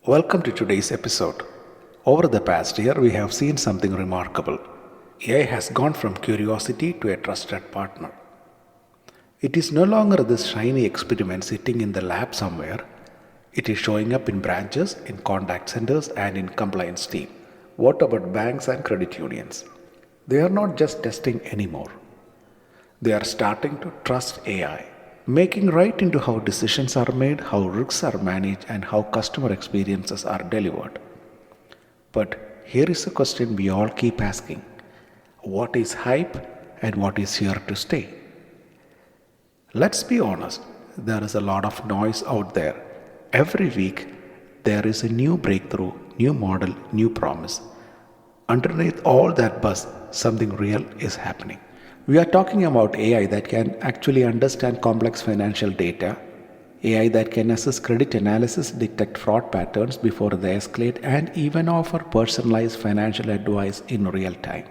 Welcome to today's episode. Over the past year, we have seen something remarkable. AI has gone from curiosity to a trusted partner. It is no longer this shiny experiment sitting in the lab somewhere. It is showing up in branches, in contact centers, and in compliance team. What about banks and credit unions? They are not just testing anymore. They are starting to trust AI, making right into how decisions are made, how risks are managed, and how customer experiences are delivered. But here is a question we all keep asking: what is hype and what is here to stay? Let's be honest, there is a lot of noise out there. Every week, there is a new breakthrough, new model, new promise. Underneath all that buzz, something real is happening. We are talking about AI that can actually understand complex financial data, AI that can assist credit analysis, detect fraud patterns before they escalate, and even offer personalized financial advice in real time.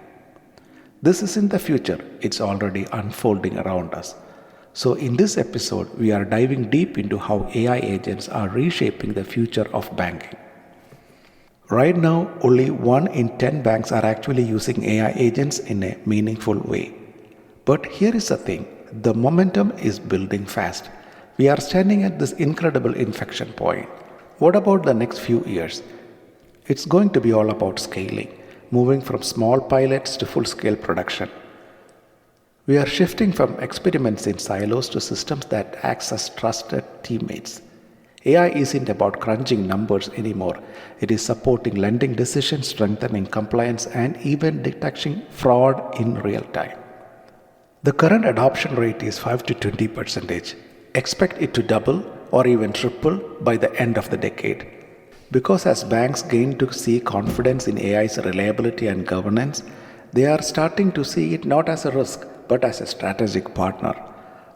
This is in the future, it's already unfolding around us. So, in this episode, we are diving deep into how AI agents are reshaping the future of banking. Right now, only 1 in 10 banks are actually using AI agents in a meaningful way. But here is the thing: the momentum is building fast. We are standing at this incredible inflection point. What about the next few years? It's going to be all about scaling, moving from small pilots to full scale production. We are shifting from experiments in silos to systems that act as trusted teammates. AI isn't about crunching numbers anymore. It is supporting lending decisions, strengthening compliance, and even detecting fraud in real time. The current adoption rate is 5 to 20%. Expect it to double or even triple by the end of the decade. Because as banks gain to see confidence in AI's reliability and governance, they are starting to see it not as a risk but as a strategic partner.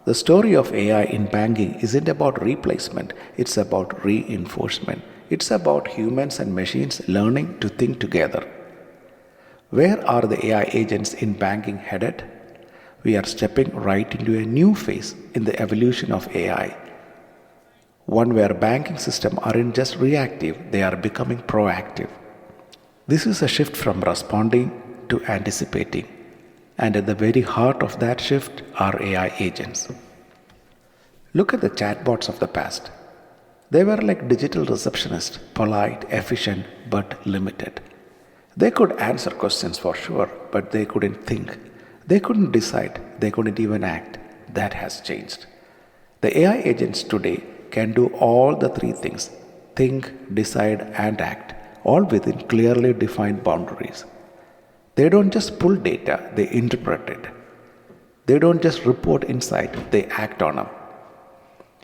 The story of AI in banking isn't about replacement, it's about reinforcement. It's about humans and machines learning to think together. Where are the AI agents in banking headed? We are stepping right into a new phase in the evolution of AI. One where banking systems aren't just reactive, they are becoming proactive. This is a shift from responding to anticipating. And at the very heart of that shift are AI agents. Look at the chatbots of the past. They were like digital receptionists, polite, efficient, but limited. They could answer questions for sure, but they couldn't think. They couldn't decide. They couldn't even act. That has changed. The AI agents today can do all the three things: think, decide, and act, all within clearly defined boundaries. They don't just pull data, they interpret it. They don't just report insight, they act on them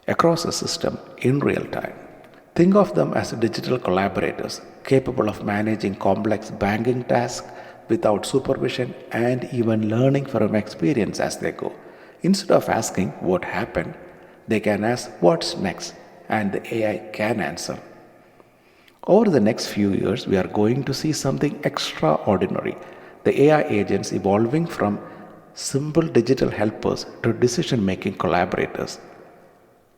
across the system in real time. Think of them as digital collaborators capable of managing complex banking tasks without supervision and even learning from experience as they go. Instead of asking what happened, they can ask what's next, and the AI can answer. Over the next few years, we are going to see something extraordinary: the AI agents evolving from simple digital helpers to decision making collaborators.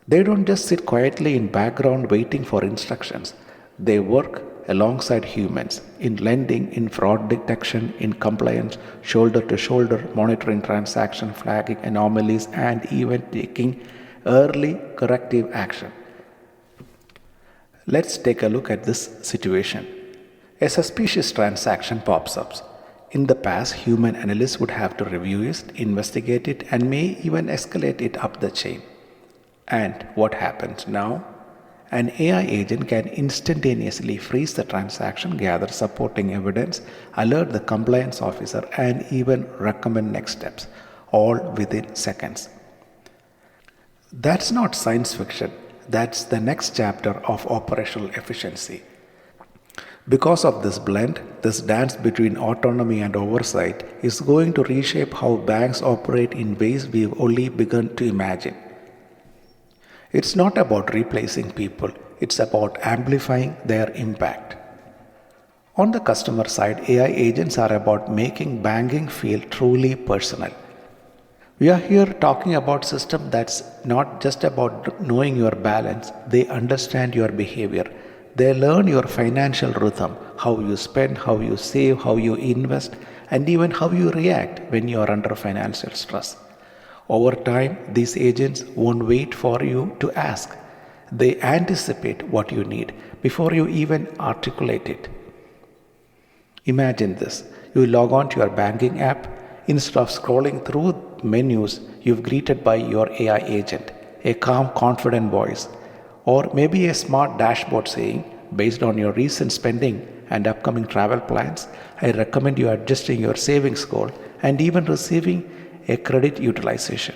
They don't just sit quietly in background waiting for instructions. They work alongside humans in lending, in fraud detection, in compliance, shoulder to shoulder, monitoring transaction, flagging anomalies, and even taking early corrective action. Let's take a look at this situation. A suspicious transaction pops up. In the past, human analysts would have to review it, investigate it, and may even escalate it up the chain. And what happens now? An AI agent can instantaneously freeze the transaction, gather supporting evidence, alert the compliance officer, and even recommend next steps, all within seconds. That's not science fiction, that's the next chapter of operational efficiency. Because of this blend, this dance between autonomy and oversight is going to reshape how banks operate in ways we've only begun to imagine. It's not about replacing people, it's about amplifying their impact. On the customer side, AI agents are about making banking feel truly personal. We are here talking about system that's not just about knowing your balance, they understand your behavior. They learn your financial rhythm, how you spend, how you save, how you invest, and even how you react when you are under financial stress. Over time, these agents won't wait for you to ask. They anticipate what you need before you even articulate it. Imagine this: you log on to your banking app. Instead of scrolling through menus, you're greeted by your AI agent, a calm, confident voice, or maybe a smart dashboard saying, based on your recent spending and upcoming travel plans, I recommend you adjusting your savings goal and even receiving a credit utilization.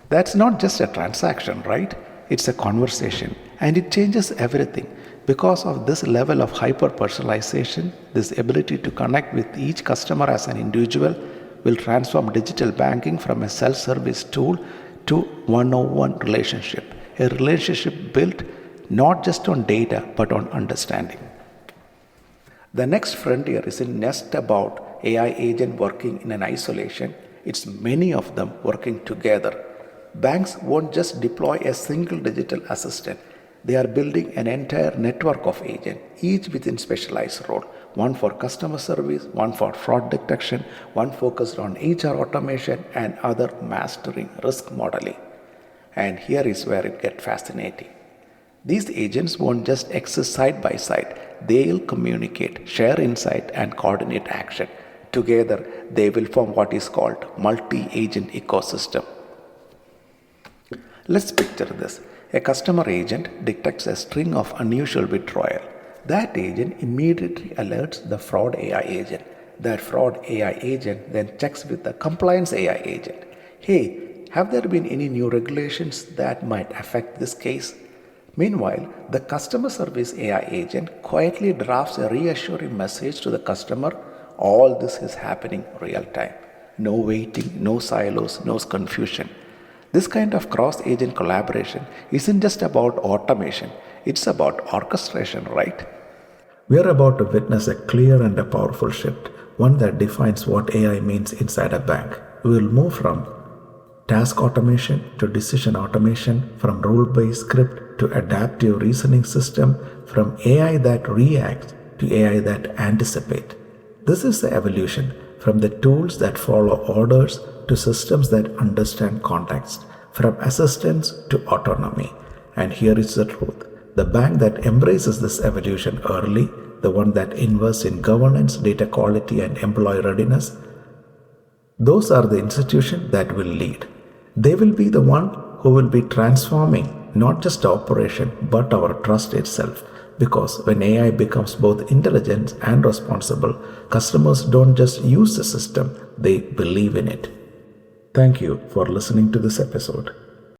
That's not just a transaction, right? It's a conversation, and it changes everything. Because of this level of hyper personalization, this ability to connect with each customer as an individual will transform digital banking from a self service tool to one-on-one relationship, a relationship built not just on data but on understanding. The next frontier isn't just about AI agent working in an isolation, it's many of them working together. Banks won't just deploy a single digital assistant. They are building an entire network of agents, each within specialized role. One for customer service, one for fraud detection, one focused on HR automation, and other mastering risk modeling. And here is where it gets fascinating. These agents won't just exist side by side. They'll communicate, share insight, and coordinate action. Together, they will form what is called multi-agent ecosystem. Let's picture this. A customer agent detects a string of unusual withdrawal. That agent immediately alerts the fraud AI agent. That fraud AI agent then checks with the compliance AI agent. Hey, have there been any new regulations that might affect this case? Meanwhile, the customer service AI agent quietly drafts a reassuring message to the customer. All this is happening real time. No waiting, no silos, no confusion. This kind of cross-agent collaboration isn't just about automation, it's about orchestration, right? We are about to witness a clear and a powerful shift, one that defines what AI means inside a bank. We will move from task automation to decision automation, from rule-based script to adaptive reasoning system, from AI that reacts to AI that anticipates. This is the evolution from the tools that follow orders to systems that understand context, from assistance to autonomy. And here is the truth. The bank that embraces this evolution early, the one that invests in governance, data quality, and employee readiness, those are the institutions that will lead. They will be the one who will be transforming not just operation but our trust itself. Because when AI becomes both intelligent and responsible, customers don't just use the system, they believe in it. Thank you for listening to this episode.